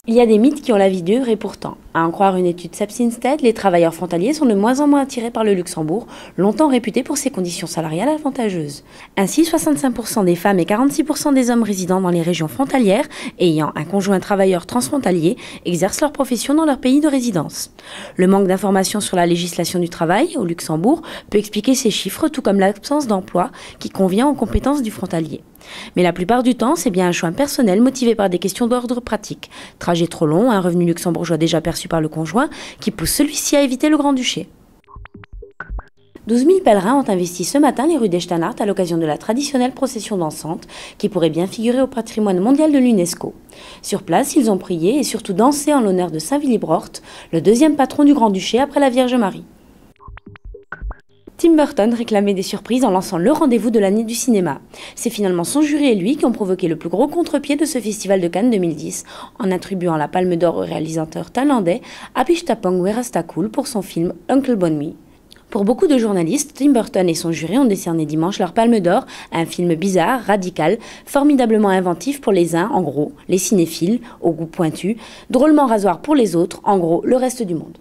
Il y a des mythes qui ont la vie dure et pourtant, à en croire une étude Sapsinstead, les travailleurs frontaliers sont de moins en moins attirés par le Luxembourg, longtemps réputé pour ses conditions salariales avantageuses. Ainsi, 65% des femmes et 46% des hommes résidant dans les régions frontalières et ayant un conjoint travailleur transfrontalier exercent leur profession dans leur pays de résidence. Le manque d'informations sur la législation du travail au Luxembourg peut expliquer ces chiffres, tout comme l'absence d'emploi qui convient aux compétences du frontalier. Mais la plupart du temps, c'est bien un choix personnel motivé par des questions d'ordre pratique. Trajet trop long, un revenu luxembourgeois déjà perçu par le conjoint, qui pousse celui-ci à éviter le Grand-Duché. 12 000 pèlerins ont investi ce matin les rues d'Echternach à l'occasion de la traditionnelle procession dansante, qui pourrait bien figurer au patrimoine mondial de l'UNESCO. Sur place, ils ont prié et surtout dansé en l'honneur de Saint Willibrord, le deuxième patron du Grand-Duché après la Vierge Marie. Tim Burton réclamait des surprises en lançant le rendez-vous de l'année du cinéma. C'est finalement son jury et lui qui ont provoqué le plus gros contre-pied de ce festival de Cannes 2010 en attribuant la Palme d'Or au réalisateur thaïlandais Apichatpong Weerasethakul pour son film Uncle Bonmi. Pour beaucoup de journalistes, Tim Burton et son jury ont décerné dimanche leur Palme d'Or à un film bizarre, radical, formidablement inventif pour les uns, en gros, les cinéphiles, au goût pointu, drôlement rasoir pour les autres, en gros, le reste du monde.